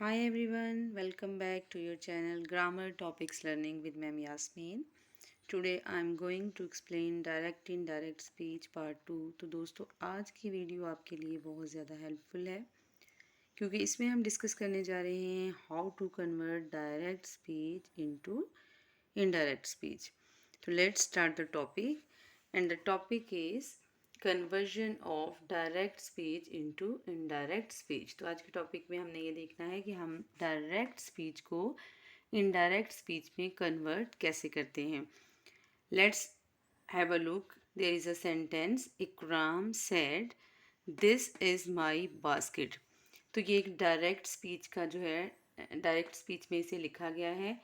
Hi everyone, welcome back to your channel Grammar Topics Learning with Ma'am Yasmin. Today I am going to explain direct indirect speech part 2। तो दोस्तों आज की video आपके लिए बहुत ज़्यादा हेल्पफुल है क्योंकि इसमें हम डिस्कस करने जा रहे हैं how to convert direct speech into indirect speech. So let's start the topic, and the topic is conversion of direct speech into indirect speech। तो आज के टॉपिक में हमने ये देखना है कि हम डायरेक्ट स्पीच को इनडायरेक्ट स्पीच में कन्वर्ट कैसे करते हैं। Let's have a look. There is a sentence, Ikram said this is my basket. तो ये एक डायरेक्ट स्पीच का जो है, डायरेक्ट स्पीच में इसे लिखा गया है।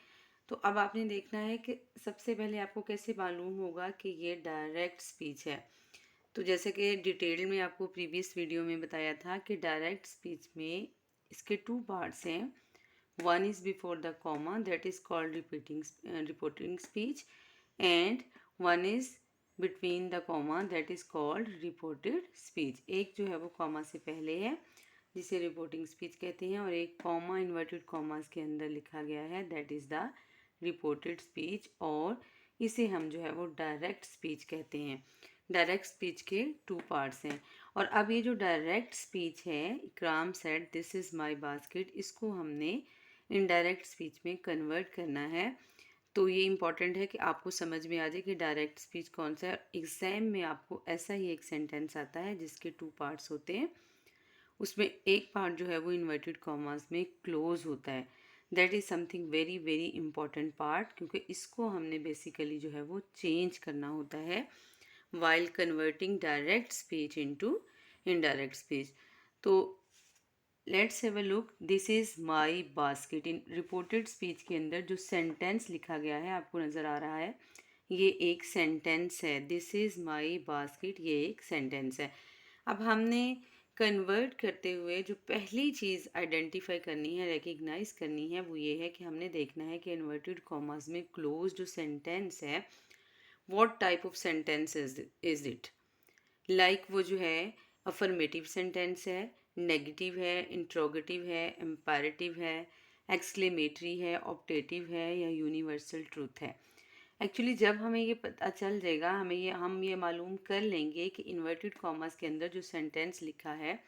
तो अब आपने देखना है कि सबसे पहले आपको कैसे मालूम होगा कि ये डायरेक्ट स्पीच है। तो जैसे कि डिटेल में आपको प्रीवियस वीडियो में बताया था कि डायरेक्ट स्पीच में इसके टू पार्ट्स हैं। One is before the comma, that is called reporting speech, and one is between the comma, that is called reported speech. एक जो है वो कॉमा से पहले है जिसे रिपोर्टिंग स्पीच कहते हैं, और एक कॉमा इन्वर्टेड कॉमास के अंदर लिखा गया है, that is the reported speech, और इसे हम जो है वो डायरेक्ट स्पीच कहते हैं। डायरेक्ट स्पीच के टू पार्ट्स हैं। और अब ये जो डायरेक्ट स्पीच है, इकराम said this is my basket, इसको हमने इनडायरेक्ट स्पीच में कन्वर्ट करना है। तो ये इम्पॉर्टेंट है कि आपको समझ में आ जाए कि डायरेक्ट स्पीच कौन सा है। एग्ज़ाम में आपको ऐसा ही एक सेंटेंस आता है जिसके टू पार्ट्स होते हैं। उसमें एक पार्ट जो है वो इन्वर्टेड कॉमास में क्लोज होता है। That is something very very important part, क्योंकि इसको हमने बेसिकली जो है वो चेंज करना होता है while converting direct speech into indirect speech. तो let's have a look. This is my basket. In reported speech के अंदर जो सेंटेंस लिखा गया है आपको नज़र आ रहा है, ये एक सेंटेंस है। दिस इज़ माई बास्केट, ये एक सेंटेंस है। अब हमने कन्वर्ट करते हुए जो पहली चीज़ आइडेंटिफाई करनी है, रिकग्नाइज करनी है, वो ये है कि हमने देखना है कि इन्वर्टेड कॉमास में क्लोज जो सेंटेंस है, what type of sentence is it. Like वो जो है अफर्मेटिव सेंटेंस है, नेगेटिव है, इंट्रोगेटिव है, एम्पैरेटिव है, एक्सक्लेमेटरी है, ऑप्टेटिव है, या यूनिवर्सल ट्रूथ है। एक्चुअली जब हमें ये पता चल जाएगा, हम ये मालूम कर लेंगे कि इन्वर्टेड कॉमास के अंदर जो सेंटेंस लिखा है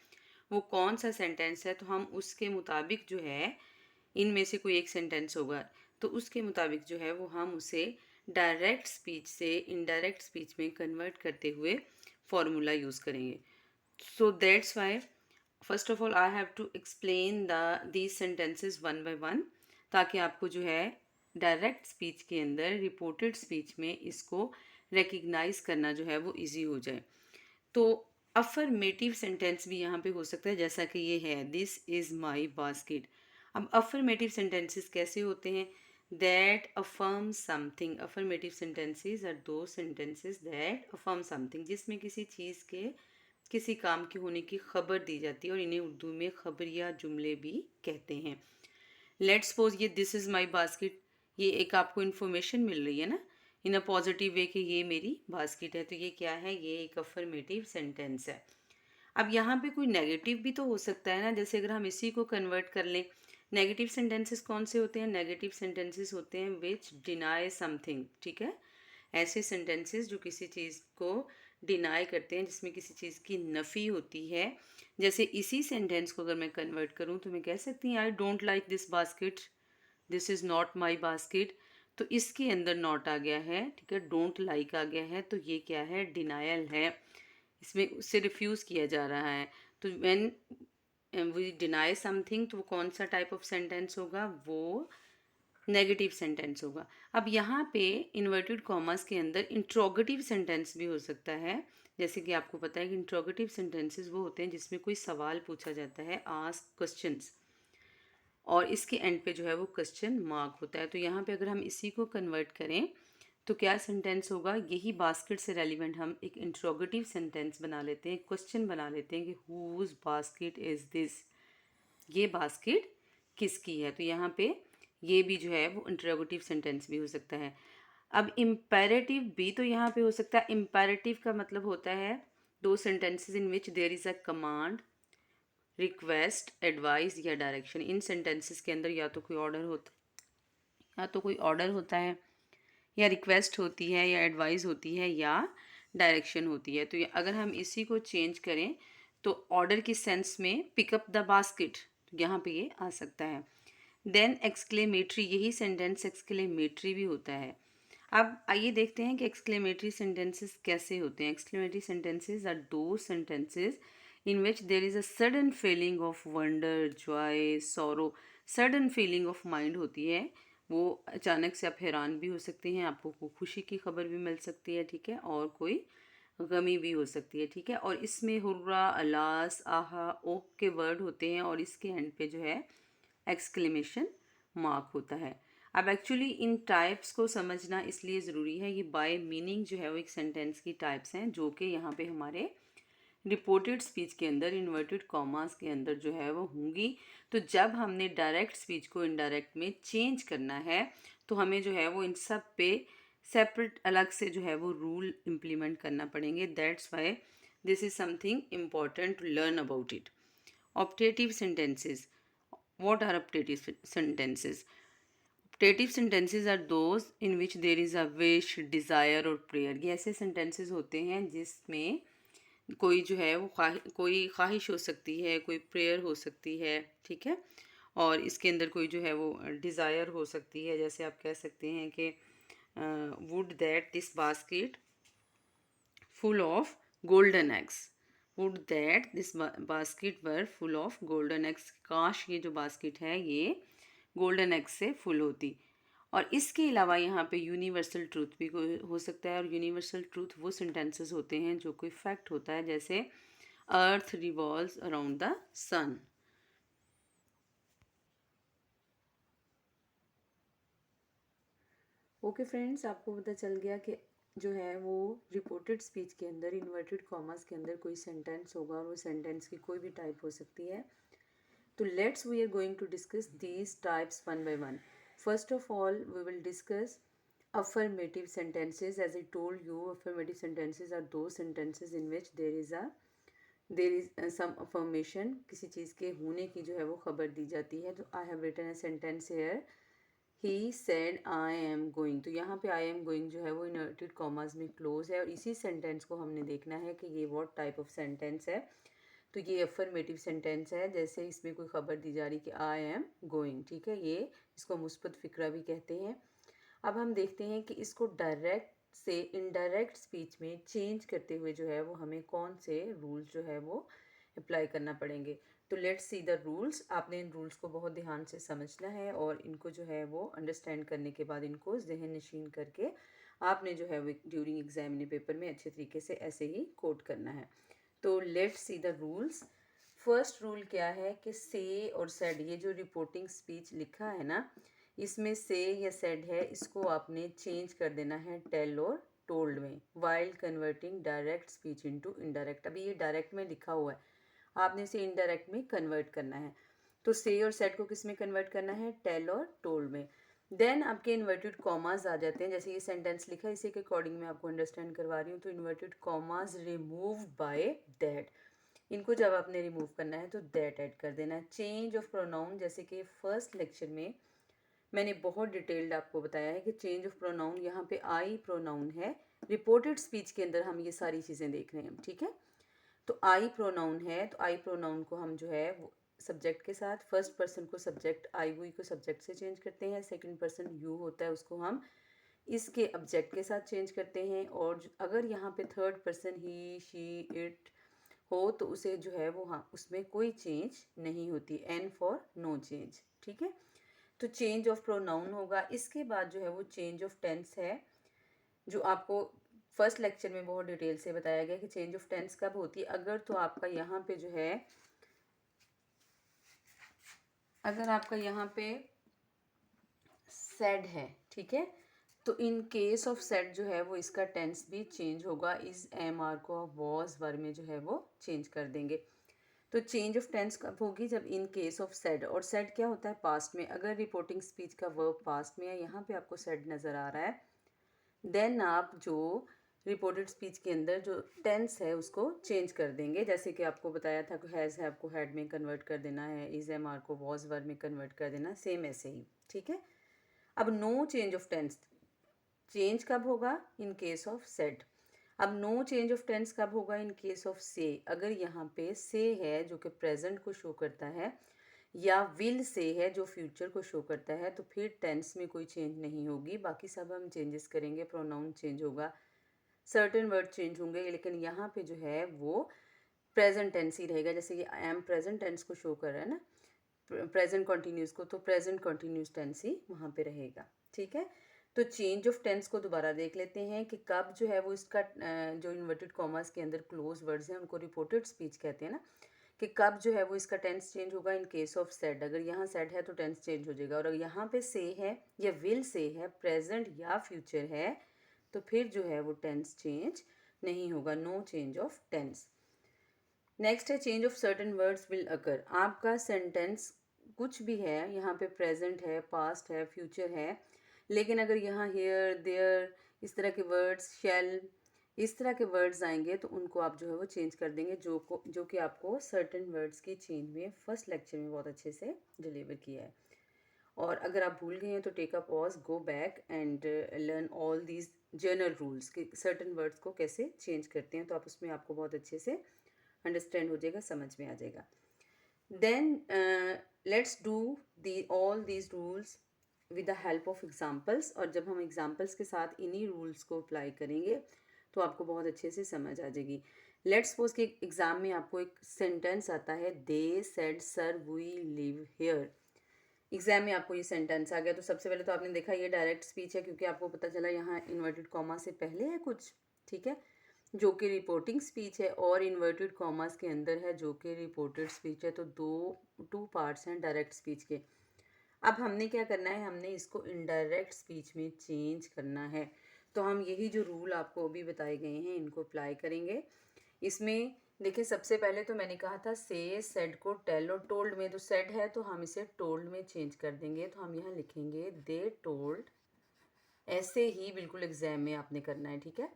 वो कौन सा सेंटेंस है, तो हम उसके मुताबिक जो है, इनमें से कोई एक सेंटेंस होगा तो उसके मुताबिक जो है वो हम उसे डायरेक्ट स्पीच से इनडायरेक्ट स्पीच में कन्वर्ट करते हुए फॉर्मूला यूज़ करेंगे। So that's why first of all I have to explain these sentences one by one, ताकि आपको जो है डायरेक्ट स्पीच के अंदर रिपोर्टेड स्पीच में इसको रिकग्नाइज करना जो है वो इजी हो जाए। तो अफर्मेटिव सेंटेंस भी यहाँ पे हो सकता है, जैसा कि ये है, दिस इज़ माई बास्केट। अब अफर्मेटिव सेंटेंसेस कैसे होते हैं? That affirm something. Affirmative sentences are those sentences that affirm something, जिसमें किसी चीज़ के, किसी काम के होने की खबर दी जाती है, और इन्हें उर्दू में खबरिया जुमले भी कहते हैं। लेट्स सपोज ये दिस इज़ माई बास्केट, ये एक आपको इन्फॉर्मेशन मिल रही है ना, इन अ पॉजिटिव वे कि ये मेरी बास्केट है, तो ये क्या है? ये एक अफर्मेटिव सेंटेंस है। अब यहाँ पे कोई नेगेटिव भी तो हो सकता है ना, जैसे अगर हम इसी को कन्वर्ट कर लें। नेगेटिव सेंटेंसेस कौन से होते हैं? नेगेटिव सेंटेंसेस होते हैं विच डिनाई समथिंग, ठीक है। ऐसे सेंटेंसेस जो किसी चीज़ को डिनाई करते हैं, जिसमें किसी चीज़ की नफ़ी होती है। जैसे इसी सेंटेंस को अगर मैं कन्वर्ट करूँ तो मैं कह सकती हूँ I don't like this basket, this is not my basket. तो इसके अंदर नॉट आ गया है, ठीक है, डोंट लाइक आ गया है, तो ये क्या है? डिनायल है। इसमें उससे रिफ्यूज़ किया जा रहा है। तो व्हेन वी डिनाई समथिंग, तो वो कौन सा टाइप ऑफ सेंटेंस होगा? वो नेगेटिव सेंटेंस होगा। अब यहाँ पे इन्वर्टेड कॉमास के अंदर इंट्रोगेटिव सेंटेंस भी हो सकता है। जैसे कि आपको पता है कि इंट्रोगेटिव सेंटेंसेस वो होते हैं जिसमें कोई सवाल पूछा जाता है, आस्क क्वेश्चंस, और इसके एंड पे जो है वो क्वेश्चन मार्क होता है। तो यहाँ पे अगर हम इसी को कन्वर्ट करें तो क्या सेंटेंस होगा? यही बास्केट से रेलिवेंट हम एक इंट्रोगेटिव सेंटेंस बना लेते हैं, क्वेश्चन बना लेते हैं कि हुज बास्केट इज़ दिस, ये बास्केट किसकी है। तो यहाँ पे ये भी जो है वो इंट्रोगेटिव सेंटेंस भी हो सकता है। अब इम्पेरेटिव भी तो यहाँ पे हो सकता है। इम्पेरेटिव का मतलब होता है those sentences in which there is a command request, advice या डायरेक्शन। इन सेंटेंसेस के अंदर या तो कोई ऑर्डर होता है, या रिक्वेस्ट होती है, या एडवाइस होती है, या डायरेक्शन होती है। तो अगर हम इसी को चेंज करें तो ऑर्डर की सेंस में पिकअप द बास्केट, यहाँ पे ये आ सकता है। देन एक्सक्लेमेटरी, यही सेंटेंस एक्सक्लेमेटरी भी होता है। अब आइए देखते हैं कि एक्सक्लेमेटरी सेंटेंसेस कैसे होते हैं। Exclamatory sentences are those sentences in which there is a sudden feeling of wonder, Joy, sorrow. Sudden feeling of mind होती है, वो अचानक से आप हैरान भी हो सकते हैं, आपको खुशी की खबर भी मिल सकती है, ठीक है, और कोई गमी भी हो सकती है, ठीक है। और इसमें हुर्रा, अलास, आहा, ओक के वर्ड होते हैं और इसके एंड पे जो है एक्सक्लेमेशन मार्क होता है। अब एक्चुअली इन टाइप्स को समझना इसलिए ज़रूरी है, ये बाय मीनिंग जो है वो एक सेंटेंस की टाइप्स हैं जो कि यहाँ पे हमारे रिपोर्टेड स्पीच के अंदर इन्वर्टेड कॉमास के अंदर जो है वो होंगी। तो जब हमने डायरेक्ट स्पीच को इनडायरेक्ट में चेंज करना है तो हमें जो है वो इन सब पे सेपरेट अलग से जो है वो रूल इम्प्लीमेंट करना पड़ेंगे। That's why this is something important to learn about it. Optative sentences, what are optative sentences? Optative sentences are those in which there is a wish, desire और prayer। ये ऐसे sentences होते हैं जिसमें कोई जो है वो कोई ख्वाहिश हो सकती है, कोई प्रेयर हो सकती है, ठीक है, और इसके अंदर कोई जो है वो डिज़ायर हो सकती है। जैसे आप कह सकते हैं कि would that this basket full of golden eggs। would that this basket were full of golden eggs। काश ये जो बास्केट है ये गोल्डन एग्स से फुल होती। और इसके अलावा यहाँ पे यूनिवर्सल ट्रूथ भी हो सकता है, और यूनिवर्सल ट्रूथ वो सेंटेंसेस होते हैं जो कोई फैक्ट होता है, जैसे earth revolves around the sun. Okay friends, आपको पता चल गया कि जो है वो रिपोर्टेड स्पीच के अंदर इन्वर्टेड कॉमास के अंदर कोई सेंटेंस होगा और वो सेंटेंस की कोई भी टाइप हो सकती है। तो let's we are going to discuss these types one by one. First of all we will discuss affirmative sentences। as I told you, affirmative sentences are those sentences in which there is some affirmation, किसी चीज़ के होने की जो है वो खबर दी जाती है। तो I have written a sentence here, he said I am going। तो यहाँ पे I am going जो है वो इनवर्टेड कॉमास में क्लोज है, और इसी सेंटेंस को हमने देखना है कि ये व्हाट टाइप ऑफ सेंटेंस है। तो ये अफर्मेटिव सेंटेंस है, जैसे इसमें कोई खबर दी जा रही कि आई एम गोइंग, ठीक है, ये इसको मुस्बत फिक्रा भी कहते हैं। अब हम देखते हैं कि इसको डायरेक्ट से इनडायरेक्ट स्पीच में चेंज करते हुए जो है वो हमें कौन से रूल्स जो है वो अप्लाई करना पड़ेंगे। तो लेट्स सी द रूल्स। आपने इन रूल्स को बहुत ध्यान से समझना है और इनको जो है वो अंडरस्टैंड करने के बाद इनको जहन नशीन करके आपने जो है वो ड्यूरिंग एग्जामिनी पेपर में अच्छे तरीके से ऐसे ही कोट करना है। तो let's see the rules. First rule क्या है कि से और सेड, ये जो रिपोर्टिंग स्पीच लिखा है ना, इसमें से या सेड है, इसको आपने चेंज कर देना है टेल और टोल्ड में, while converting direct speech into indirect. अभी ये डायरेक्ट में लिखा हुआ है, आपने इसे इनडायरेक्ट में कन्वर्ट करना है। तो से और सेड को किस में कन्वर्ट करना है? टेल और टोल्ड में। देन आपके इन्वर्टेड कॉमास आ जाते हैं, जैसे ये सेंटेंस लिखा है इसी के अकॉर्डिंग मैं आपको अंडरस्टैंड करवा रही हूँ। तो inverted commas remove by that, इनको जब आपने रिमूव करना है तो दैट ऐड कर देना है। चेंज ऑफ प्रोनाउन, जैसे कि फर्स्ट लेक्चर में मैंने बहुत डिटेल्ड आपको बताया है कि चेंज ऑफ प्रोनाउन, यहाँ पे आई प्रोनाउन है, रिपोर्टेड स्पीच के अंदर हम ये सारी चीज़ें देख रहे हैं, ठीक है। तो आई प्रोनाउन है, तो आई प्रोनाउन को हम जो है वो सब्जेक्ट के साथ, फर्स्ट पर्सन को सब्जेक्ट आई हुई को सब्जेक्ट से चेंज करते हैं, सेकंड पर्सन यू होता है उसको हम इसके ऑब्जेक्ट के साथ चेंज करते हैं, और अगर यहाँ पे third person he, she, it हो तो उसे जो है वो हाँ उसमें कोई चेंज नहीं होती, एन फॉर नो चेंज, ठीक है। तो चेंज ऑफ प्रोनाउन होगा। इसके बाद जो है वो चेंज ऑफ टेंस है, जो आपको फर्स्ट लेक्चर में बहुत डिटेल से बताया गया कि चेंज ऑफ टेंस कब होती है। अगर तो आपका यहाँ पे जो है, अगर आपका यहाँ पे सेड है, ठीक है, तो इन केस ऑफ सेड जो है वो इसका टेंस भी चेंज होगा, इस एम आर को आप वॉज वर में जो है वो चेंज कर देंगे। तो चेंज ऑफ टेंस कब होगी? जब इन केस ऑफ सेड, और सेड क्या होता है? पास्ट में। अगर रिपोर्टिंग स्पीच का वर्ब पास्ट में है, यहाँ पे आपको सेड नज़र आ रहा है, देन आप जो रिपोर्टेड स्पीच के अंदर जो टेंस है उसको चेंज कर देंगे। जैसे कि आपको बताया था कि हैज़ हैव को हैड में कन्वर्ट कर देना है, इज़ एम आर को वॉज वर में कन्वर्ट कर देना, सेम ऐसे ही, ठीक है। अब no change of tense change कब होगा? In case of said. अब नो चेंज ऑफ टेंस कब होगा? इन केस ऑफ से। अगर यहाँ पे से है जो कि प्रेजेंट को शो करता है, या विल से है जो फ्यूचर को शो करता है, तो फिर टेंस में कोई चेंज नहीं होगी। बाकी सब हम चेंजेस करेंगे, प्रोनाउन चेंज होगा, सर्टेन वर्ड चेंज होंगे, लेकिन यहाँ पे जो है वो प्रेजेंट टेंस ही रहेगा। जैसे कि आई एम प्रेजेंट टेंस को शो कर रहा है ना, प्रेजेंट कॉन्टिन्यूस को, तो प्रेजेंट कॉन्टिन्यूस टेंस ही वहाँ पे रहेगा, ठीक है। तो चेंज ऑफ टेंस को दोबारा देख लेते हैं कि कब जो है वो इसका जो इन्वर्टेड कॉमर्स के अंदर क्लोज वर्ड्स हैं उनको रिपोर्टेड स्पीच कहते हैं ना, कि कब जो है वो इसका टेंस चेंज होगा। इन केस ऑफ सेड, अगर यहाँ सेड है तो टेंस चेंज हो जाएगा, और अगर यहाँ पे से है या विल से है, प्रेजेंट या फ्यूचर है, तो फिर जो है वो टेंस चेंज नहीं होगा, no change of tense. Next है change of certain words will occur. आपका सेंटेंस कुछ भी है, यहाँ पे प्रेजेंट है, पास्ट है, फ्यूचर है, लेकिन अगर यहाँ हेयर देयर इस तरह के वर्ड्स, शैल इस तरह के वर्ड्स आएंगे तो उनको आप जो है वो चेंज कर देंगे, जो कि आपको सर्टेन वर्ड्स की चेंज में फर्स्ट लेक्चर में बहुत अच्छे से डिलीवर किया है। और अगर आप भूल गए हैं तो take a pause, go back and learn all these general rules कि सर्टेन वर्ड्स को कैसे चेंज करते हैं, तो आप उसमें आपको बहुत अच्छे से अंडरस्टैंड हो जाएगा, समझ में आ जाएगा। Then let's do the all these rules with the help of examples, और जब हम एग्जाम्पल्स के साथ इन्हीं रूल्स को अप्लाई करेंगे तो आपको बहुत अच्छे से समझ आ जाएगी। लेट्स सपोज कि एग्जाम में आपको एक सेंटेंस आता है, they said sir we live here. Exam में आपको ये सेंटेंस आ गया, तो सबसे पहले तो आपने देखा ये डायरेक्ट स्पीच है, क्योंकि आपको पता चला यहाँ इन्वर्टेड कॉमा से पहले है कुछ, ठीक है, जो कि रिपोर्टिंग स्पीच है, और इन्वर्टेड कॉमास के अंदर है जो कि रिपोर्टेड स्पीच है। तो टू पार्ट्स हैं डायरेक्ट स्पीच के। अब हमने क्या करना है, हमने इसको इनडायरेक्ट स्पीच में चेंज करना है। तो हम यही जो रूल आपको अभी बताए गए हैं इनको अप्लाई करेंगे। इसमें देखिए, सबसे पहले तो मैंने कहा था से सेड को टेल और टोल्ड में, तो सेड है तो हम इसे टोल्ड में चेंज कर देंगे। तो हम यहाँ लिखेंगे दे टोल्ड, ऐसे ही बिल्कुल एग्जाम में आपने करना है, ठीक है।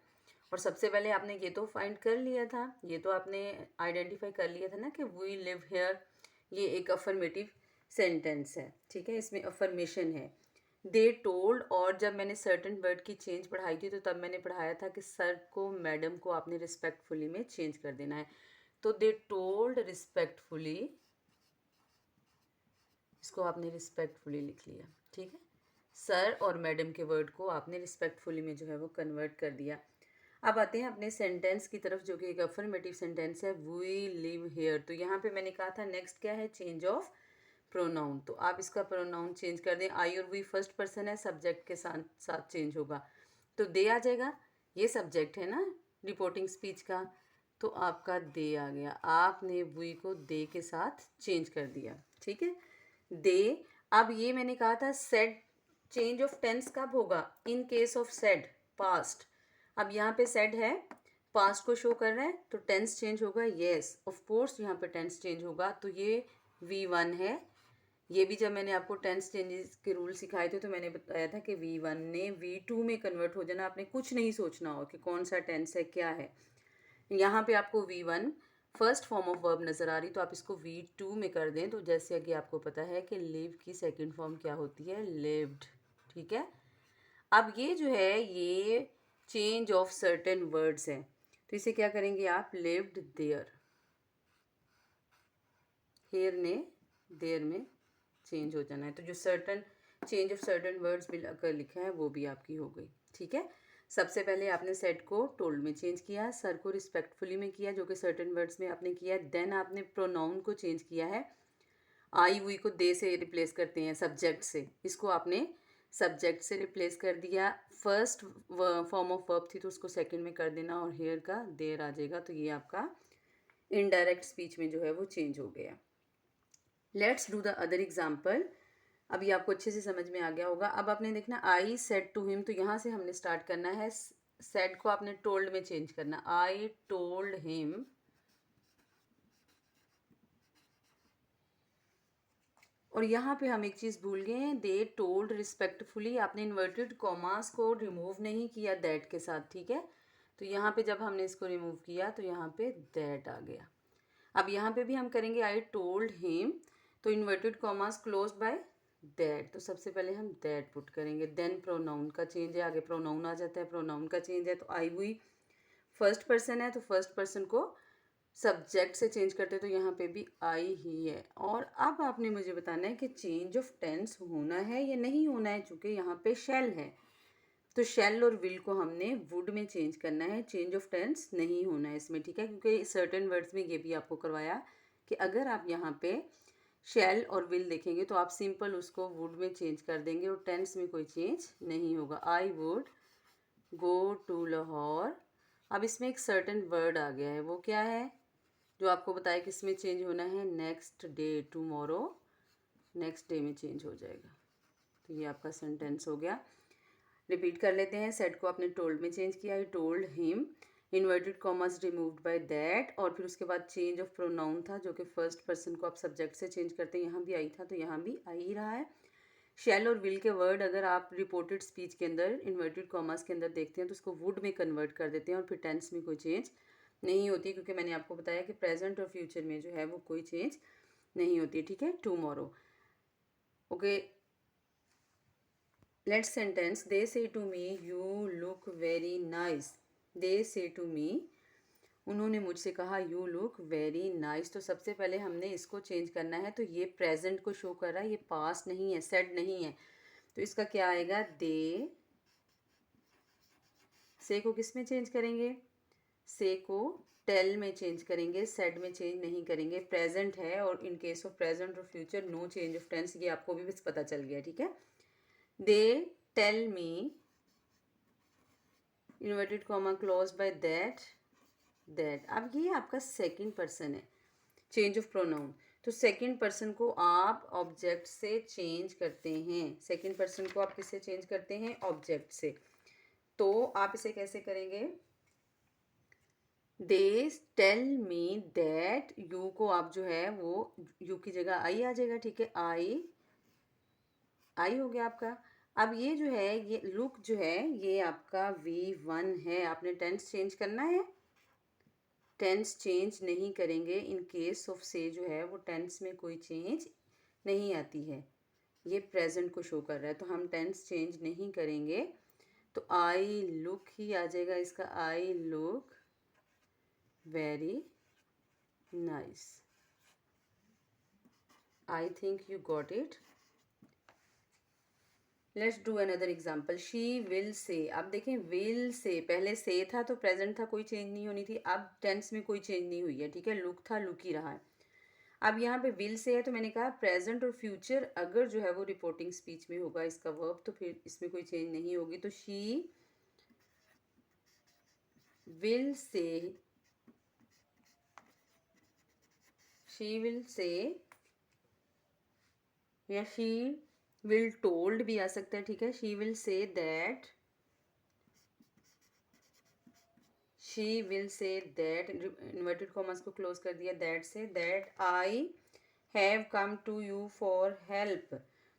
और सबसे पहले आपने ये तो फाइंड कर लिया था, ये तो आपने आइडेंटिफाई कर लिया था ना कि वी लिव हेयर, ये एक अफर्मेटिव सेंटेंस है, ठीक है, इसमें अफर्मेशन है। दे टोल्ड, और जब मैंने सर्टेन वर्ड की चेंज पढ़ाई थी तो तब मैंने पढ़ाया था कि सर को मैडम को आपने रिस्पेक्टफुली में चेंज कर देना है। तो दे टोल्ड रिस्पेक्टफुली, इसको आपने रिस्पेक्टफुली लिख लिया, ठीक है। सर और मैडम के वर्ड को आपने रिस्पेक्टफुली में जो है वो कन्वर्ट कर दिया। अब आते हैं अपने सेंटेंस की तरफ, जो कि एक अफर्मेटिव सेंटेंस है, वी लिव हेयर। तो यहाँ पे मैंने कहा था नेक्स्ट क्या है, चेंज ऑफ प्रोनाउन। तो आप इसका प्रोनाउन चेंज कर दें, आई और वी फर्स्ट पर्सन है, सब्जेक्ट के साथ साथ चेंज होगा, तो दे आ जाएगा, ये सब्जेक्ट है ना रिपोर्टिंग स्पीच का, तो आपका दे आ गया, आपने वी को दे के साथ चेंज कर दिया, ठीक है, दे। अब ये मैंने कहा था सेड, चेंज ऑफ टेंस कब होगा, in case of said, past. अब यहाँ पे सेड है, पास्ट को शो कर रहा है, तो टेंस चेंज होगा, येस ऑफ कोर्स यहाँ पे टेंस चेंज होगा। तो ये V1 है, ये भी जब मैंने आपको टेंस चेंजेस के रूल सिखाए थे तो मैंने बताया था कि V1 ने V2 में कन्वर्ट हो जाना, आपने कुछ नहीं सोचना हो कि कौन सा टेंस है क्या है। यहाँ पे आपको V1 first form of verb नज़र आ रही, तो आप इसको V2 में कर दें। तो जैसे कि आपको पता है कि लिव की सेकंड फॉर्म क्या होती है, लिव्ड, ठीक है। अब ये जो है ये चेंज ऑफ सर्टेन वर्ड्स है, तो इसे क्या करेंगे आप, लिव्ड देयर, हेयर ने देयर में चेंज हो जाना है। तो जो certain change of certain words भी अगर लिखा है वो भी आपकी हो गई, ठीक है। सबसे पहले आपने सेड को टोल्ड में चेंज किया, सर को रिस्पेक्टफुली में किया, जो कि सर्टन वर्ड्स में आपने किया। देन आपने प्रोनाउन को चेंज किया है, आई हुई को दे से रिप्लेस करते हैं सब्जेक्ट से, इसको आपने सब्जेक्ट से रिप्लेस कर दिया। फर्स्ट फॉर्म ऑफ वर्ब थी तो उसको सेकंड में कर देना, और हेयर का देर आ जाएगा। तो ये आपका इनडायरेक्ट स्पीच में जो है वो चेंज हो गया। Let's do the other example. अब ये आपको अच्छे से समझ में आ गया होगा। अब आपने देखना आई सेड टू हिम, तो यहाँ से हमने स्टार्ट करना है, सेड को आपने टोल्ड में चेंज करना, आई टोल्ड हिम, और यहाँ पे हम एक चीज़ भूल गए हैं, दे टोल्ड रिस्पेक्टफुली, आपने इन्वर्टेड कॉमास को रिमूव नहीं किया दैट के साथ, ठीक है। तो यहाँ पे जब हमने इसको रिमूव किया तो यहाँ पे दैट आ गया। अब यहाँ पे भी हम करेंगे आई टोल्ड हिम, तो inverted commas close by that, तो सबसे पहले हम दैट पुट करेंगे। देन प्रोनाउन का चेंज है, आगे प्रोनाउन आ जाता है, प्रोनाउन का चेंज है तो आई हुई, फर्स्ट पर्सन है तो फर्स्ट पर्सन को सब्जेक्ट से चेंज करते तो यहाँ पे भी आई ही है। और अब आपने मुझे बताना है कि चेंज ऑफ टेंस होना है या नहीं होना है, चूँकि यहाँ पे शैल है तो शैल और विल को हमने वुड में चेंज करना है, चेंज ऑफ टेंस नहीं होना है इसमें, ठीक है। क्योंकि सर्टेन वर्ड्स में ये भी आपको करवाया कि अगर आप यहाँ पे शैल और विल देखेंगे तो आप सिंपल उसको वुड में चेंज कर देंगे और टेंस में कोई चेंज नहीं होगा। I would go to Lahore, अब इसमें एक सर्टेन वर्ड आ गया है, वो क्या है जो आपको बताया कि इसमें चेंज होना है, next day, tomorrow, next day में चेंज हो जाएगा। तो ये आपका सेंटेंस हो गया। रिपीट कर लेते हैं, सेड को आपने टोल्ड में चेंज किया, I told him, inverted commas removed by that, और फिर उसके बाद चेंज ऑफ प्रोनाउन था जो कि फर्स्ट पर्सन को आप सब्जेक्ट से चेंज करते हैं, यहाँ भी आई था तो यहाँ भी आई ही रहा है। शैल और विल के वर्ड अगर आप रिपोर्टेड स्पीच के अंदर इन्वर्टेड कॉमास के अंदर देखते हैं तो उसको वुड में कन्वर्ट कर देते हैं और फिर टेंस में कोई चेंज नहीं होती, क्योंकि मैंने आपको बताया कि प्रेजेंट और फ्यूचर में जो है वो कोई चेंज नहीं होती, ठीक है। Tomorrow, okay. Let's sentence, they say to me you look very nice, they say to मी, उन्होंने मुझसे कहा यू लुक वेरी नाइस, तो सबसे पहले हमने इसको चेंज करना है, तो ये प्रेजेंट को शो कर रहा है, ये पास्ट नहीं है, सेड नहीं है, तो इसका क्या आएगा, दे से को किस में चेंज करेंगे, से को टेल में चेंज करेंगे, सेड में चेंज नहीं करेंगे, प्रेजेंट है और इन केस ऑफ प्रेजेंट और future no change of tense, ये आपको भी बस पता चल गया, ठीक है। They tell me, inverted comma close by that, that, अब ये आपका सेकंड पर्सन है, चेंज ऑफ प्रोनाउन, तो सेकंड पर्सन को आप ऑब्जेक्ट से चेंज करते हैं, सेकंड पर्सन को आप किससे चेंज करते हैं, ऑब्जेक्ट से, तो आप इसे कैसे करेंगे, they tell me that, you को आप जो है वो यू की जगह आई आ जाएगा, ठीक है, आई हो गया आपका। अब ये जो है ये लुक जो है ये आपका V1 है, आपने टेंस चेंज करना है, टेंस चेंज नहीं करेंगे, इन केस ऑफ से जो है वो टेंस में कोई चेंज नहीं आती है, ये प्रेजेंट को शो कर रहा है तो हम टेंस चेंज नहीं करेंगे, तो आई लुक ही आ जाएगा इसका, I look very nice, I think you got it. Let's do another example, she will से, अब देखें विल से, पहले से था तो प्रेजेंट था, कोई चेंज नहीं होनी थी, अब टेंस में कोई चेंज नहीं हुई है, ठीक है, लुक था लुक ही रहा है। अब यहाँ पे विल से है तो मैंने कहा प्रेजेंट और फ्यूचर अगर जो है वो रिपोर्टिंग स्पीच में होगा इसका वर्ब तो फिर इसमें कोई चेंज नहीं होगी, तो शी विल से, शी विल से या शी विल टोल्ड भी आ सकता है, ठीक है, she will say that, she will say that, inverted commas को क्लोज कर दिया दैट से, that I have come to you for help,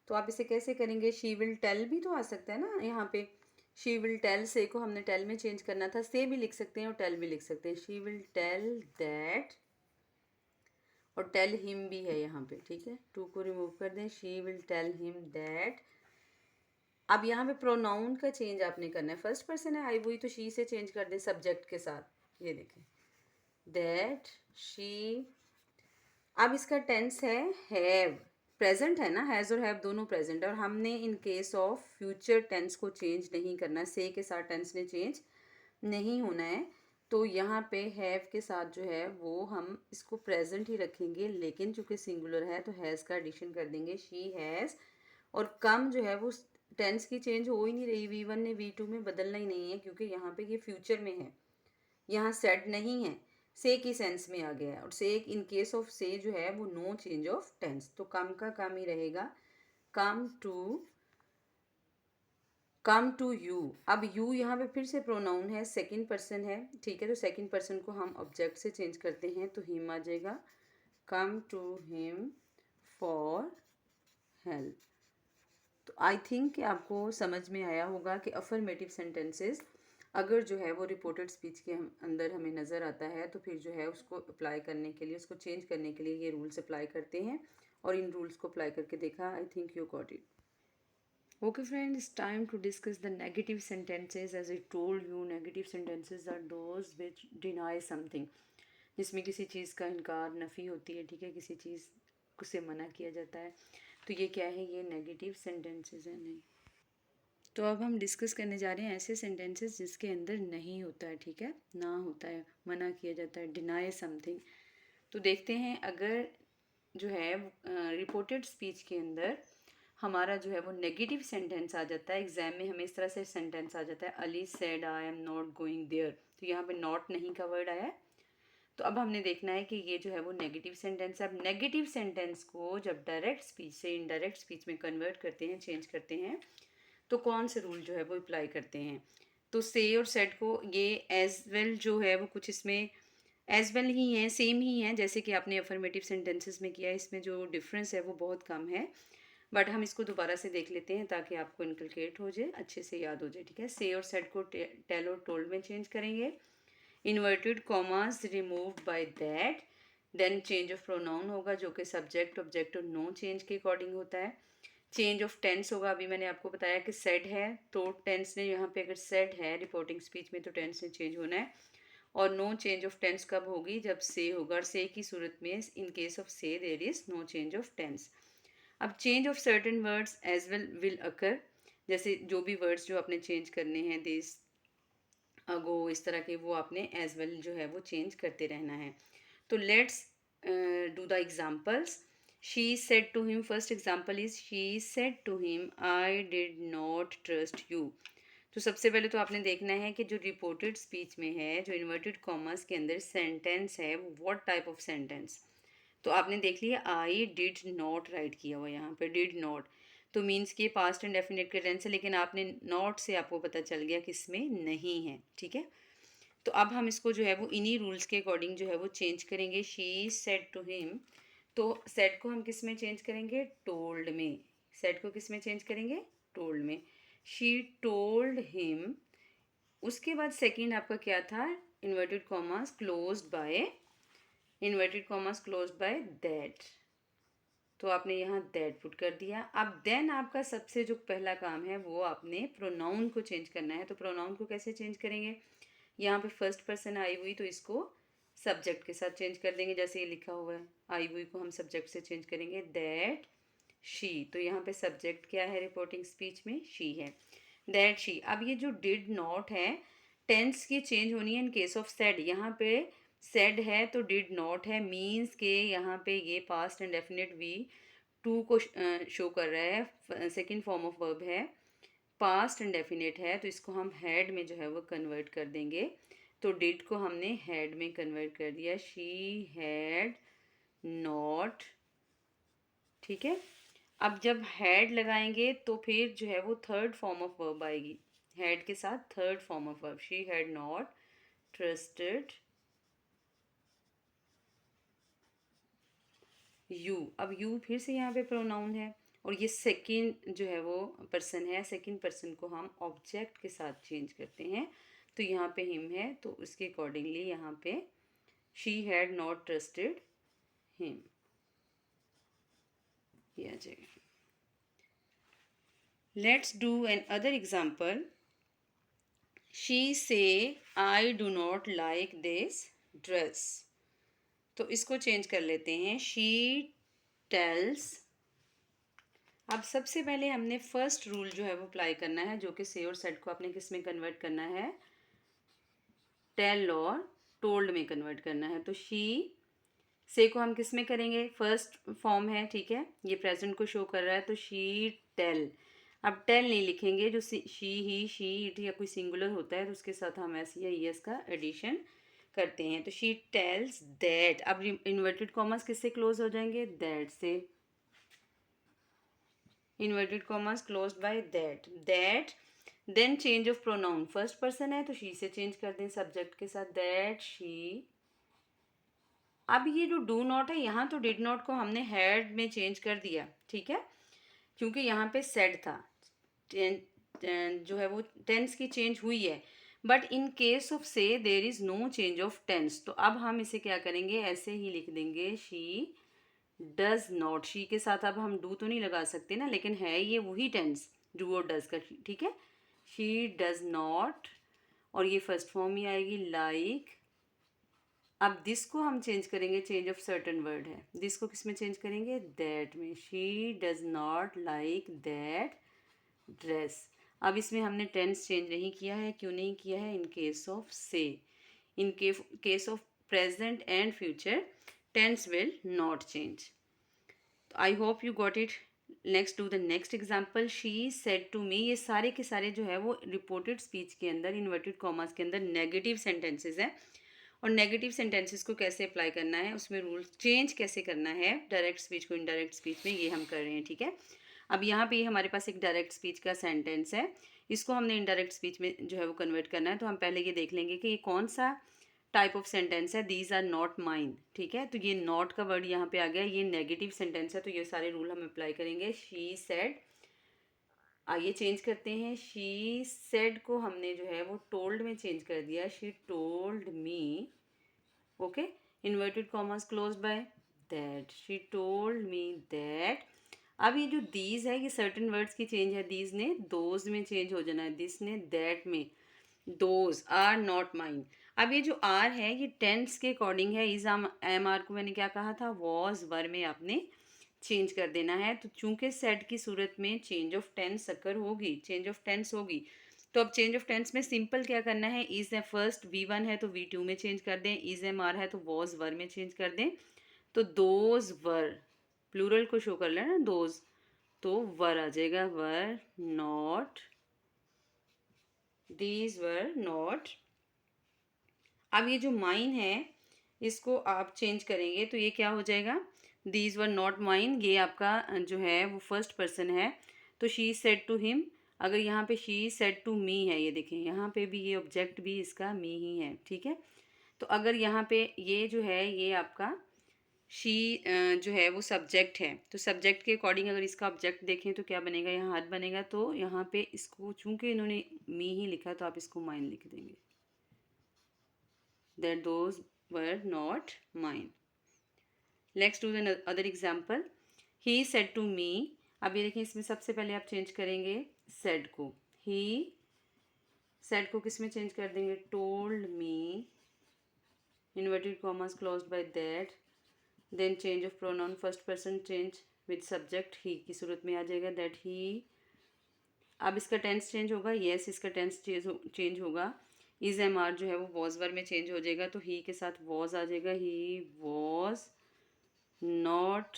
तो आप इसे कैसे करेंगे, शी विल टेल भी तो आ सकता है ना यहाँ पे, शी विल टेल से को हमने टेल में चेंज करना था, से भी लिख सकते हैं और टेल भी लिख सकते हैं, शी विल टेल दैट, और टेल हिम भी है यहाँ पे, ठीक है, टू को रिमूव कर दें, she will tell him that. अब यहाँ पे प्रोनाउन का चेंज आपने करना है, फर्स्ट पर्सन है आई हुई तो शी से चेंज कर दें सब्जेक्ट के साथ, ये देखें दैट शी, अब इसका टेंस है हैव, प्रेजेंट है ना, हैज़ और हैव दोनों प्रेजेंट है और हमने in case of future tense को चेंज नहीं करना, से के साथ टेंस ने चेंज नहीं होना है, तो यहाँ पे हैव के साथ जो है वो हम इसको प्रेजेंट ही रखेंगे, लेकिन चूंकि सिंगुलर है तो हैज़ का एडिशन कर देंगे, शी हैज़, और कम जो है वो टेंस की चेंज हो ही नहीं रही, V1 ने V2 में बदलना ही नहीं है क्योंकि यहाँ पे ये फ्यूचर में है, यहाँ सेड नहीं है, से की सेंस में आ गया है, और से इन केस ऑफ से जो है वो नो चेंज ऑफ टेंस, तो कम का कम ही रहेगा, कम टू यू, अब यू यहाँ पे फिर से प्रोनाउन है, सेकंड पर्सन है, ठीक है, तो सेकंड पर्सन को हम ऑब्जेक्ट से चेंज करते हैं तो हिम आ जाएगा, come to him for help. तो आई थिंक कि आपको समझ में आया होगा कि अफर्मेटिव सेंटेंसेस अगर जो है वो रिपोर्टेड स्पीच के अंदर हमें नज़र आता है तो फिर जो है उसको अप्लाई करने के लिए, उसको चेंज करने के लिए ये रूल्स अप्लाई करते हैं, और इन रूल्स को अप्लाई करके देखा। I think you got it. Okay friends, it's time to discuss the negative sentences. As I told you, negative sentences are those which deny something, जिसमें किसी चीज़ का इनकार, नफ़ी होती है, ठीक है, किसी चीज़ से मना किया जाता है। तो ये क्या है, ये नेगेटिव सेंटेंसेस है। नहीं, तो अब हम डिस्कस करने जा रहे हैं ऐसे सेंटेंसेस जिसके अंदर नहीं होता है, ठीक है, ना होता है, मना किया जाता है, डिनाई समथिंग। तो देखते हैं, अगर जो है रिपोर्टेड स्पीच के अंदर हमारा जो है वो नेगेटिव सेंटेंस आ जाता है। एग्जाम में हमें इस तरह से सेंटेंस आ जाता है, Ali said I am not going there. तो यहाँ पे नॉट नहीं का वर्ड आया है। तो अब हमने देखना है कि ये जो है वो नेगेटिव सेंटेंस है। अब नेगेटिव सेंटेंस को जब डायरेक्ट स्पीच से इनडायरेक्ट स्पीच में कन्वर्ट करते हैं, चेंज करते हैं, तो कौन से रूल जो है वो अप्लाई करते हैं। तो से और सेड को ये एज वेल जो है वो कुछ इसमें एज वेल ही हैं, सेम ही हैं, जैसे कि आपने अफर्मेटिव सेंटेंसेस में किया है। इसमें जो डिफरेंस है वो बहुत कम है, बट हम इसको दोबारा से देख लेते हैं ताकि आपको इनकलकेट हो जाए, अच्छे से याद हो जाए, ठीक है। से और सेड को टेल और टोल्ड में चेंज करेंगे। Inverted commas removed by that, then change of pronoun होगा जो कि सब्जेक्ट, ऑब्जेक्ट और नो चेंज के अकॉर्डिंग होता है। चेंज ऑफ टेंस होगा, अभी मैंने आपको बताया कि सेड है तो टेंस ने, यहाँ पे अगर सेड है रिपोर्टिंग स्पीच में तो टेंस ने चेंज होना है। और नो चेंज ऑफ टेंस कब होगी, जब से होगा। और से की सूरत में, in case of say there is no change of tense. अब change of certain words as well will occur, जैसे जो भी वर्ड्स जो आपने चेंज करने हैं, दिस, अगो, इस तरह के, वो आपने एज वेल जो है वो चेंज करते रहना है। तो let's do the examples. She said to him, first example is she said to him I did not trust you. तो सबसे पहले तो आपने देखना है कि जो रिपोर्टेड स्पीच में है, जो इन्वर्टेड कॉमर्स के अंदर सेंटेंस है, वो व्हाट टाइप ऑफ सेंटेंस। तो आपने देख लिया आई डिड नॉट राइट किया हुआ यहाँ पे, डिड नॉट, तो मीन्स कि पास्ट एंड डेफिनेट के टेंस है, लेकिन आपने नॉट से आपको पता चल गया कि इसमें नहीं है, ठीक है। तो अब हम इसको जो है वो इन्हीं रूल्स के अकॉर्डिंग जो है वो चेंज करेंगे। शी सेड टू हिम, तो सेड को हम किस में चेंज करेंगे, टोल्ड में। सेड को किस में चेंज करेंगे, टोल्ड में। She told him. उसके बाद सेकंड आपका क्या था, inverted commas closed by, inverted commas closed by that, तो आपने यहाँ दैट पुट कर दिया। अब देन आपका सबसे जो पहला काम है वो आपने प्रोनाउन को चेंज करना है। तो प्रोनाउन को कैसे चेंज करेंगे, यहाँ पे फर्स्ट पर्सन आई हुई तो इसको सब्जेक्ट के साथ चेंज कर देंगे, जैसे ये लिखा हुआ है, आई हुई को हम सब्जेक्ट से चेंज करेंगे, दैट शी। तो यहाँ पे सब्जेक्ट क्या है रिपोर्टिंग स्पीच में, शी है, दैट शी। अब ये जो डिड नॉट है, टेंस की चेंज होनी है इन केस ऑफ सेड। यहाँ पे सेड है तो डिड नॉट है, मीन्स के यहाँ पे ये past and definite V two को शो कर रहा है, सेकेंड फॉर्म ऑफ वर्ब है, पास्ट एंड डेफिनेट है, तो इसको हम हैड में जो है वो कन्वर्ट कर देंगे। तो डिड को हमने हैड में कन्वर्ट कर दिया, शी हैड नॉट, ठीक है। अब जब हैड लगाएंगे तो फिर जो है वो थर्ड फॉर्म ऑफ वर्ब आएगी, हैड के साथ third form of verb, she had not trusted you. अब यू फिर से यहाँ पे प्रोनाउन है, और ये सेकंड जो है वो पर्सन है, सेकंड पर्सन को हम ऑब्जेक्ट के साथ चेंज करते हैं। तो यहाँ पे हिम है तो उसके अकॉर्डिंगली यहाँ पे she had not trusted him, ये आ जाएगा। Let's do another example. She say I do not like this dress, तो इसको चेंज कर लेते हैं, शी टेल्स। अब सबसे पहले हमने फर्स्ट रूल जो है वो अप्लाई करना है, जो कि से और सेड को आपने किस में कन्वर्ट करना है, टेल और टोल्ड में कन्वर्ट करना है। तो शी से को हम किस में करेंगे, फर्स्ट फॉर्म है, ठीक है, ये प्रेजेंट को शो कर रहा है, तो शी टेल। अब टेल नहीं लिखेंगे, जो शी ही शी इट या कोई सिंगुलर होता है तो उसके साथ हम ऐसे या यस का एडिशन करते हैं। तो शी टेल्स दैट, अब इन्वर्टेड कॉमर्स किससे क्लोज हो जाएंगे, दैट से, inverted commas closed by that, that. Then change of pronoun, first person है तो शी से चेंज कर दें सब्जेक्ट के साथ, दैट शी। अब ये जो डू नॉट है, यहाँ तो डिड नॉट को हमने हैड में चेंज कर दिया, ठीक है, क्योंकि यहाँ पे सेड था, जो है वो टेंस की चेंज हुई है, but in case of say there is no change of tense, तो अब हम इसे क्या करेंगे, ऐसे ही लिख देंगे शी डज नॉट। शी के साथ अब हम डू तो नहीं लगा सकते ना, लेकिन है ये वही टेंस डू और डज का, ठीक है। शी डज नॉट, और ये फर्स्ट फॉर्म ही आएगी लाइक। अब दिस को हम चेंज करेंगे, चेंज ऑफ सर्टन वर्ड है, दिस को किस में चेंज करेंगे, दैट में। She does not like that dress. अब इसमें हमने टेंस चेंज नहीं किया है, क्यों नहीं किया है, in case of say. In case of present and future tense will not change. I hope you got it. Next do the next example, she said to me. ये सारे के सारे जो है वो रिपोर्टेड स्पीच के अंदर इन्वर्टेड कॉमास के अंदर नेगेटिव सेंटेंसेस हैं, और नेगेटिव सेंटेंसेस को कैसे अप्लाई करना है, उसमें रूल्स चेंज कैसे करना है डायरेक्ट स्पीच को इनडायरेक्ट स्पीच में, ये हम कर रहे हैं, ठीक है। अब यहाँ पे हमारे पास एक डायरेक्ट स्पीच का सेंटेंस है, इसको हमने इनडायरेक्ट स्पीच में जो है वो कन्वर्ट करना है। तो हम पहले ये देख लेंगे कि ये कौन सा टाइप ऑफ सेंटेंस है, दीज आर नॉट माइन, ठीक है। तो ये नॉट का वर्ड यहाँ पे आ गया, ये नेगेटिव सेंटेंस है, तो ये सारे रूल हम अप्लाई करेंगे। शी सेड, आइए चेंज करते हैं। शी सेड को हमने जो है वो टोल्ड में चेंज कर दिया, she told me, okay, inverted commas close by that, she told me that. अब ये जो दीज है, ये सर्टेन वर्ड्स की चेंज है, दीज ने दोज में चेंज हो जाना है, दिस ने दैट में, दोज आर नॉट माइन। अब ये जो आर है ये टेंस के अकॉर्डिंग है, इज एम आर को मैंने क्या कहा था, वॉज वर में आपने चेंज कर देना है। तो चूंकि सेड की सूरत में चेंज ऑफ टेंस अकर होगी, चेंज ऑफ टेंस होगी, तो अब चेंज ऑफ टेंस में सिंपल क्या करना है, इज ए फर्स्ट V1 है तो V2 में चेंज कर दें, इज एम आर है तो वॉज वर में चेंज कर दें। तो दोज वर, प्लूरल को शो कर लेना दोज, तो वर आ जाएगा, were not, these were not. अब ये जो माइन है इसको आप चेंज करेंगे तो ये क्या हो जाएगा, दीज वर नॉट माइन, ये आपका जो है वो फर्स्ट पर्सन है। तो शी सेड टू हिम, अगर यहाँ पे शी सेड टू मी है, ये देखें यहाँ पे भी ये ऑब्जेक्ट भी इसका मी ही है, ठीक है। तो अगर यहाँ पे ये जो है ये आपका शी जो है वो सब्जेक्ट है, तो सब्जेक्ट के अकॉर्डिंग अगर इसका ऑब्जेक्ट देखें तो क्या बनेगा, यहाँ हद बनेगा, तो यहाँ पे इसको चूंकि इन्होंने मी ही लिखा तो आप इसको माइन लिख देंगे, that those were not mine. Let's do the other example. He said to me. अब ये देखिए इसमें सबसे पहले आप चेंज करेंगे said को, he said को किस में चेंज कर देंगे, told me, inverted commas closed by that, then change of pronoun first person change with subject he की सूरत में आ जाएगा, that he। अब इसका टेंस चेंज होगा, yes इसका टेंस चेंज होगा, इज एम आर जो है वो वॉज वर में चेंज हो जाएगा, तो ही के साथ वॉज आ जाएगा, he was not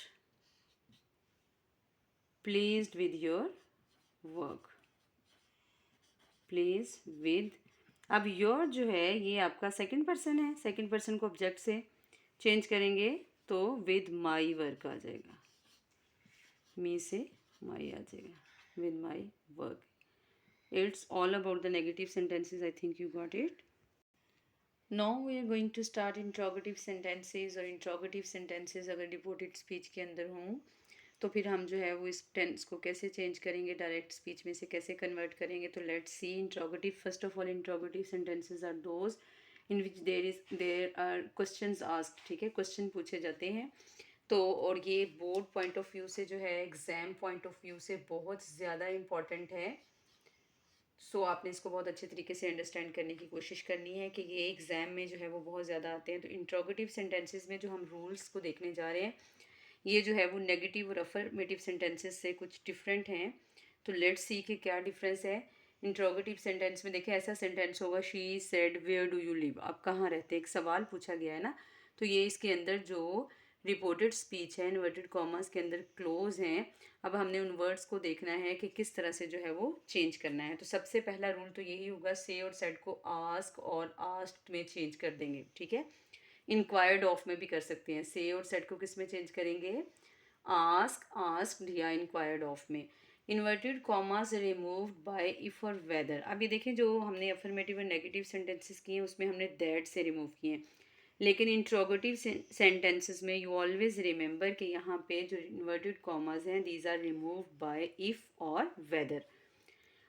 pleased with your work, please with. अब योर जो है ये आपका सेकंड पर्सन है, सेकंड पर्सन को ऑब्जेक्ट से चेंज करेंगे तो विद माई वर्क आ जाएगा, मी से माई आ जाएगा, with my work. It's all about the negative sentences. I think you got it. Now we are going to start interrogative sentences, और interrogative sentences अगर reported speech के अंदर हों तो फिर हम जो है वो इस टेंस को कैसे चेंज करेंगे, डायरेक्ट स्पीच में से कैसे कन्वर्ट करेंगे। तो let's see interrogative. First of all interrogative sentences are those in which there are questions asked, ठीक है, क्वेश्चन पूछे जाते हैं। तो और ये बोर्ड पॉइंट ऑफ व्यू से जो है, एग्जाम पॉइंट ऑफ व्यू से बहुत ज़्यादा इम्पॉर्टेंट है। सो आपने इसको बहुत अच्छे तरीके से अंडरस्टैंड करने की कोशिश करनी है कि ये एग्ज़ाम में जो है वो बहुत ज़्यादा आते हैं। तो इंट्रोगेटिव सेंटेंसेस में जो हम रूल्स को देखने जा रहे हैं ये जो है वो नेगेटिव और अफर्मेटिव सेंटेंसेस से कुछ डिफरेंट हैं। तो लेट्स सी कि क्या डिफरेंस है। इंट्रोगेटिव सेंटेंस में देखिए ऐसा सेंटेंस होगा, she said where do you live, आप कहाँ रहते हैं, एक सवाल पूछा गया है ना। तो ये इसके अंदर जो रिपोर्टेड स्पीच है इन्वर्टेड कॉमर्स के अंदर क्लोज हैं। अब हमने उन वर्ड्स को देखना है कि किस तरह से जो है वो चेंज करना है। तो सबसे पहला रूल तो यही होगा, से और सेड को आस्क और आस्क्ड में चेंज कर देंगे, ठीक है। इंक्वायर्ड ऑफ में भी कर सकते हैं, से और सेड को किस में चेंज करेंगे, आस्क, आस्क्ड या इंक्वायर्ड ऑफ में। Inverted commas removed by if और वेदर। अब ये देखें जो हमने अफर्मेटिव और नेगेटिव सेंटेंसेस किए हैं उसमें हमने दैट से रिमूव किए हैं, लेकिन इंट्रोगेटिव सेंटेंसेस में यू ऑलवेज रिमेंबर कि यहाँ पे जो इन्वर्टेड कॉमास हैं these are removed by if और वेदर।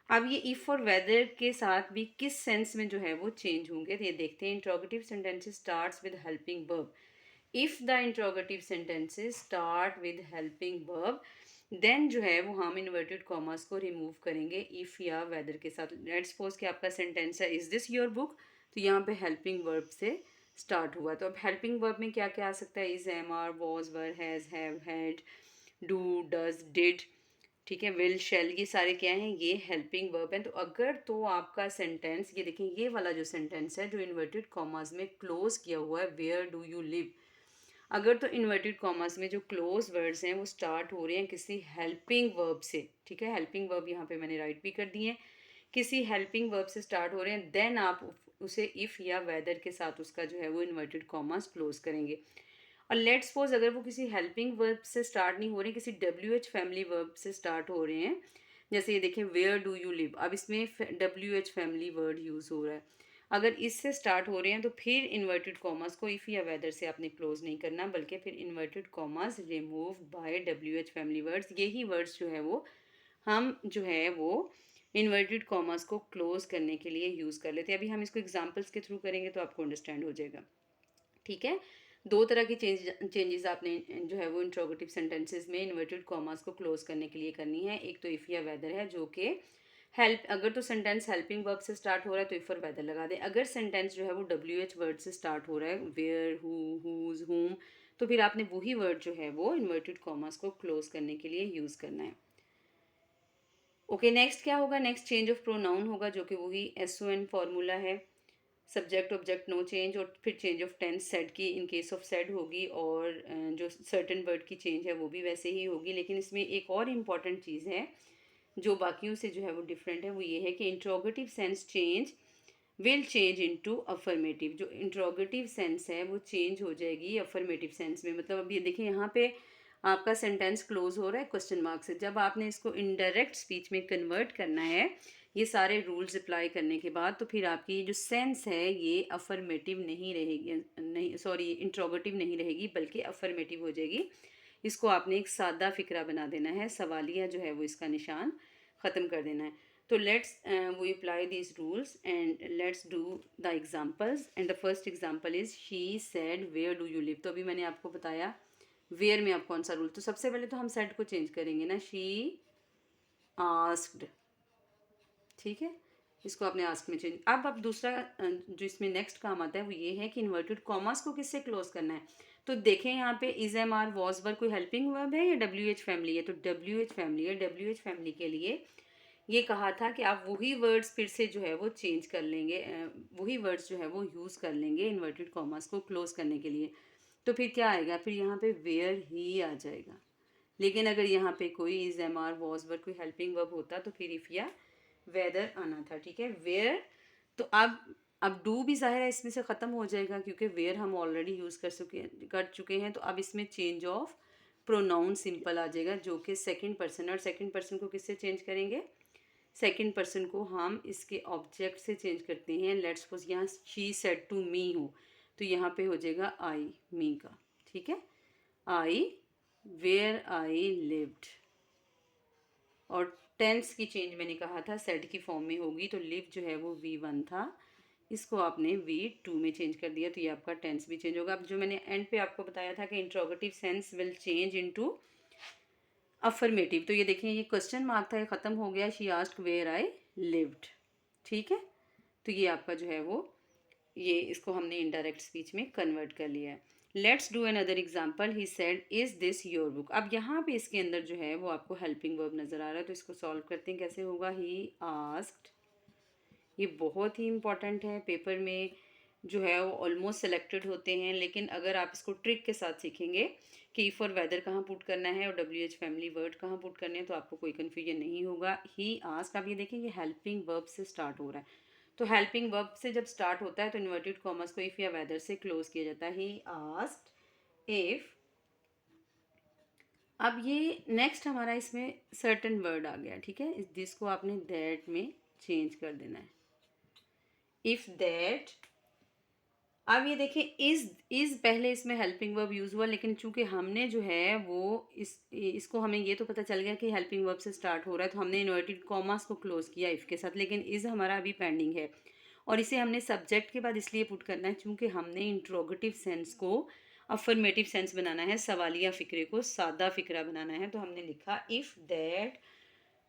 अब ये इफ और वेदर के साथ भी किस सेंस में जो है वो चेंज होंगे, तो ये देखते हैं। Interrogative sentences starts with helping verb. If the interrogative sentences start with helping verb, then जो है वो हम इन्वर्टेड कॉमर्स को रिमूव करेंगे इफ या वेदर के साथ। लेट्स सपोज कि आपका सेंटेंस है इज दिस योर बुक, तो यहाँ पे हेल्पिंग वर्ब से स्टार्ट हुआ। तो अब हेल्पिंग वर्ब में क्या क्या आ सकता है? Is, am, are, was, were, has, have, had, do, does, did, ठीक है, विल, शैल, ये सारे क्या हैं? ये हेल्पिंग वर्ब हैं। तो अगर तो आपका सेंटेंस, ये देखें, ये वाला जो सेंटेंस है जो इन्वर्टेड कॉमर्स में क्लोज किया हुआ है, वेयर डू यू लिव, अगर तो इन्वर्टेड कॉमर्स में जो क्लोज वर्ड्स हैं वो स्टार्ट हो रहे हैं किसी हेल्पिंग वर्ब से, ठीक है, हेल्पिंग वर्ब यहाँ पे मैंने राइट भी कर दिए हैं, किसी हेल्पिंग वर्ब से स्टार्ट हो रहे हैं, देन आप उसे इफ़ या वेदर के साथ उसका जो है वो इन्वर्टेड कॉमर्स क्लोज करेंगे। और लेट सपोज अगर वो किसी हेल्पिंग वर्ब से स्टार्ट नहीं हो रहे, किसी डब्ल्यू एच फैमिली वर्ब से स्टार्ट हो रहे हैं, जैसे ये देखें वेयर डू यू लिव, अब इसमें W H family word use हो रहा है, अगर इससे स्टार्ट हो रहे हैं तो फिर इन्वर्टेड कॉमर्स को इफ़ या वेदर से आपने क्लोज नहीं करना, बल्कि फिर inverted commas remove by W H family words, यही वर्ड्स जो है वो हम जो है वो इन्वर्टेड कॉमर्स को क्लोज करने के लिए यूज़ कर लेते हैं। अभी हम इसको एग्जांपल्स के थ्रू करेंगे तो आपको अंडरस्टैंड हो जाएगा, ठीक है। दो तरह की चेंजेस आपने जो है वो इंट्रोगेटिव सेंटेंसेस में इन्वर्टेड कॉमर्स को क्लोज करने के लिए करनी है। एक तो इफ़ या वेदर है, जो कि हेल्प, अगर तो सेंटेंस हेल्पिंग वर्ब से स्टार्ट हो रहा है तो इफ़ और वेदर लगा दें। अगर सेंटेंस जो है वो डब्ल्यू एच वर्ड से स्टार्ट हो रहा है, वेयर, हु, हुज, हुम, तो फिर आपने वही वर्ड जो है वो इन्वर्टेड कॉमर्स को क्लोज करने के लिए यूज़ करना है। ओके, नेक्स्ट क्या होगा? नेक्स्ट चेंज ऑफ प्रोनाउन होगा, जो कि वही एस ओ एन फॉर्मूला है, सब्जेक्ट ऑब्जेक्ट नो चेंज, और फिर चेंज ऑफ टेंस सेड की इन केस ऑफ सेड होगी, और जो सर्टेन वर्ड की चेंज है वो भी वैसे ही होगी। लेकिन इसमें एक और इम्पॉर्टेंट चीज़ है जो बाकियों से जो है वो डिफरेंट है, वो ये है कि interrogative sense change will change into affirmative. जो इंट्रोगेटिव सेंस है वो चेंज हो जाएगी अफर्मेटिव सेंस में। मतलब अब ये देखिए, यहाँ पे आपका सेंटेंस क्लोज हो रहा है क्वेश्चन मार्क से, जब आपने इसको इनडायरेक्ट स्पीच में कन्वर्ट करना है ये सारे रूल्स अप्लाई करने के बाद, तो फिर आपकी जो सेंस है ये अफर्मेटिव नहीं रहेगी, नहीं सॉरी इंट्रोगेटिव नहीं रहेगी बल्कि अफर्मेटिव हो जाएगी। इसको आपने एक सादा फिक्रा बना देना है, सवालिया जो है वो इसका निशान ख़त्म कर देना है। तो let's we apply these rules and let's do the examples, and the first example is she said where do you live। तो अभी मैंने आपको बताया वेयर में आप कौन सा रूल, तो सबसे पहले तो हम सेड को चेंज करेंगे ना, शी आस्क्ड, ठीक है, इसको आपने आस्क में चेंज। अब दूसरा जो इसमें नेक्स्ट काम आता है वो ये है कि इन्वर्टेड कॉमर्स को किससे क्लोज करना है। तो देखें यहाँ पे इज, एम, आर, वॉज, वर कोई हेल्पिंग वर्ब है या डब्ल्यू एच फैमिली है? तो डब्ल्यू एच फैमिली है। डब्ल्यू एच फैमिली के लिए ये कहा था कि आप वही वर्ड्स फिर से जो है वो चेंज कर लेंगे, वही वर्ड्स जो है वो यूज़ कर लेंगे इन्वर्टेड कॉमर्स को क्लोज करने के लिए। तो फिर क्या आएगा? फिर यहाँ पे वेयर ही आ जाएगा। लेकिन अगर यहाँ पे कोई इज, एम, आर, वॉज, वर कोई हेल्पिंग वर्ब होता तो फिर इफ़ या वेदर आना था, ठीक है। वेयर, तो अब डू भी ज़ाहिर है इसमें से ख़त्म हो जाएगा क्योंकि वेयर हम ऑलरेडी यूज़ कर चुके हैं। तो अब इसमें चेंज ऑफ प्रोनाउन सिंपल आ जाएगा, जो कि सेकंड पर्सन, और सेकंड पर्सन को किससे चेंज करेंगे? सेकंड पर्सन को हम इसके ऑब्जेक्ट से चेंज करते हैं। लेट्स सपोज यहाँ शी सेड टू मी हो, तो यहाँ पे हो जाएगा आई, मी का, ठीक है, आई वेयर आई लिव्ड। और टेंस की चेंज मैंने कहा था सेड की फॉर्म में होगी, तो लिव जो है वो V1 था, इसको आपने V2 में चेंज कर दिया, तो ये आपका टेंस भी चेंज होगा। अब जो मैंने एंड पे आपको बताया था कि interrogative sense will change into affirmative, तो ये देखें ये क्वेश्चन मार्क था, ये ख़त्म हो गया, she asked where I lived, ठीक है। तो ये आपका जो है वो, ये इसको हमने इनडायरेक्ट स्पीच में कन्वर्ट कर लिया है। Let's do another example, he said is this your book. अब यहाँ पे इसके अंदर जो है वो आपको हेल्पिंग वर्ब नज़र आ रहा है, तो इसको सॉल्व करते हैं। कैसे होगा? ही आस्क्ड, ये बहुत ही इंपॉर्टेंट है, पेपर में जो है वो ऑलमोस्ट सेलेक्टेड होते हैं, लेकिन अगर आप इसको ट्रिक के साथ सीखेंगे कि इफ़ और वेदर कहाँ पुट करना है और डब्ल्यू एच फैमिली वर्ड कहाँ पुट करने हैं, तो आपको कोई कन्फ्यूजन नहीं होगा। ही आस्क, आप ये देखें ये हेल्पिंग वर्ब से स्टार्ट हो रहा है, तो हेल्पिंग वर्ब से जब स्टार्ट होता है तो इन्वर्टेड कॉमर्स को इफ़ या वेदर से क्लोज किया जाता है। ही आस्क्ड इफ़, अब ये नेक्स्ट हमारा इसमें सर्टेन वर्ड आ गया, ठीक है, जिसको आपने दैट में चेंज कर देना है। इफ़ दैट अब ये देखिए इज़ पहले इसमें हेल्पिंग वर्ब यूज़ हुआ, लेकिन चूंकि हमने जो है वो इसको हमें ये तो पता चल गया कि हेल्पिंग वर्ब से स्टार्ट हो रहा है, तो हमने इन्वर्टेड कॉमास को क्लोज किया इफ़ के साथ, लेकिन इज़ हमारा अभी पेंडिंग है। और इसे हमने सब्जेक्ट के बाद इसलिए पुट करना है क्योंकि हमने इंट्रोगेटिव सेंस को अफर्मेटिव सेंस बनाना है, सवालिया फ़िक्रे को सादा फ़िक्रा बनाना है। तो हमने लिखा इफ़ दैट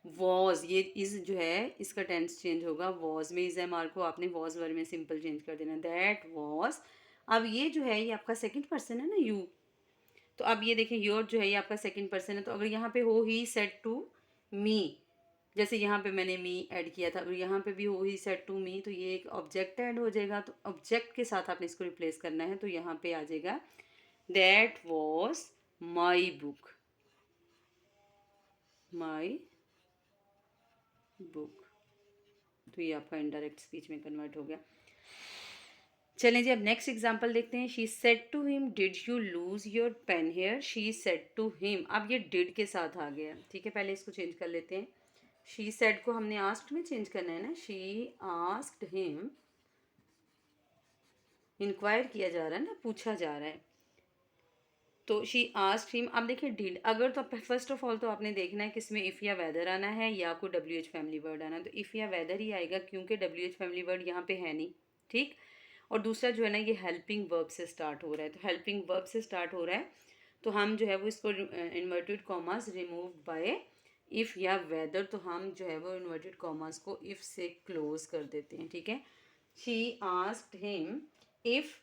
वॉज, ये इज़ जो है इसका टेंस चेंज होगा, वॉज में इज़ एम आर को आपने वॉज वर्ड में सिंपल चेंज कर देना, दैट वॉज। अब ये जो है ये आपका सेकंड पर्सन है ना, यू। तो अब ये देखें योर जो है ये आपका सेकंड पर्सन है, तो अगर यहाँ पे हो ही सेड टू मी, जैसे यहाँ पे मैंने मी ऐड किया था, अगर यहाँ पे भी हो ही सेड टू मी, तो ये एक ऑब्जेक्ट ऐड हो जाएगा। तो ऑब्जेक्ट के साथ आपने इसको रिप्लेस करना है, तो यहाँ पे आ जाएगा that was my book, my book. तो ये आपका इनडायरेक्ट स्पीच में कन्वर्ट हो गया। चलें जी, अब नेक्स्ट एग्जांपल देखते हैं। She said to him did you lose your pen here, she said to him. अब ये डिड के साथ आ गया, ठीक है, पहले इसको चेंज कर लेते हैं। शी सेड को हमने आस्क्ड में चेंज करना है ना, शी आस्क्ड हिम, इंक्वायर किया जा रहा है ना, पूछा जा रहा है, तो शी आस्क्ड हिम। अब देखिए डिड, अगर तो फर्स्ट ऑफ ऑल तो आपने देखना है कि इसमें इफ़ या वेदर आना है या कोई डब्ल्यू एच फैमिली वर्ड आना है, तो इफ़ या वेदर ही आएगा क्योंकि डब्ल्यू एच फैमिली वर्ड यहाँ पे है नहीं, ठीक। और दूसरा जो है ना ये हेल्पिंग वर्ब से स्टार्ट हो रहा है, तो हेल्पिंग वर्ब से स्टार्ट हो रहा है, तो हम जो है वो इसको inverted commas remove by if या वेदर, तो हम जो है वो इन्वर्टेड कॉमास को इफ़ से क्लोज कर देते हैं, ठीक है। She asked him if.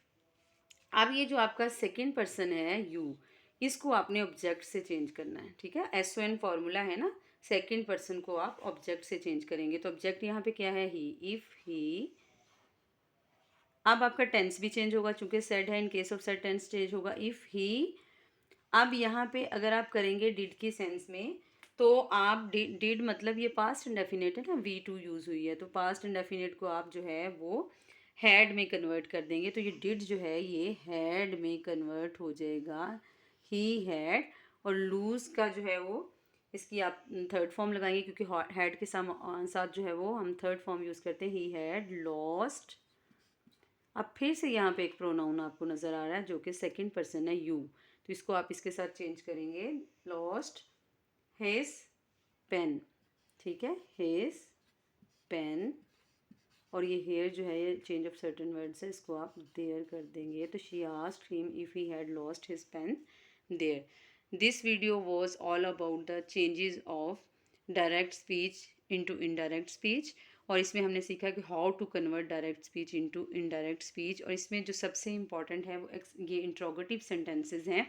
अब ये जो आपका सेकेंड पर्सन है यू, इसको आपने ऑब्जेक्ट से चेंज करना है, ठीक है। एस ओ एन फॉर्मूला है ना, सेकेंड पर्सन को आप ऑब्जेक्ट से चेंज करेंगे, तो ऑब्जेक्ट यहाँ पे क्या है, ही। इफ़ ही, अब आपका टेंस भी चेंज होगा चूंकि सेड है, in case of said tense change होगा, इफ़ ही। अब यहाँ पे अगर आप करेंगे डिड की सेंस में, तो आप डिड मतलब ये पास्ट इंडेफिनिट है ना, वी टू यूज़ हुई है, तो पास्ट इंडेफिनिट को आप जो है वो हैड में कन्वर्ट कर देंगे, तो ये डिड जो है ये हैड में कन्वर्ट हो जाएगा, ही हैड। और लूज़ का जो है वो इसकी आप थर्ड फॉर्म लगाएंगे क्योंकि हैड के साथ जो है वो हम थर्ड फॉर्म यूज़ करते हैं, ही हैड लॉस्ट। अब फिर से यहाँ पे एक प्रोनाउन आपको नज़र आ रहा है जो कि सेकंड पर्सन है यू, तो इसको आप इसके साथ चेंज करेंगे, लॉस्ट हिज पेन, ठीक है, हिज पेन। और ये हेयर जो है ये चेंज ऑफ सर्टन वर्ड्स है, इसको आप देयर कर देंगे, तो she asked him if he had lost his pen there. This video was all about the changes of direct speech into indirect speech, और इसमें हमने सीखा कि how to convert direct speech into indirect speech. और इसमें जो सबसे important है वो ये इंट्रोगेटिव सेंटेंसेस हैं,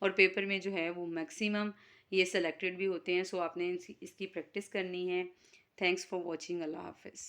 और पेपर में जो है वो मैक्सिमम ये सेलेक्टेड भी होते हैं, सो आपने इसकी प्रैक्टिस करनी है। थैंक्स फॉर वॉचिंग, अल्लाह हाफिज़।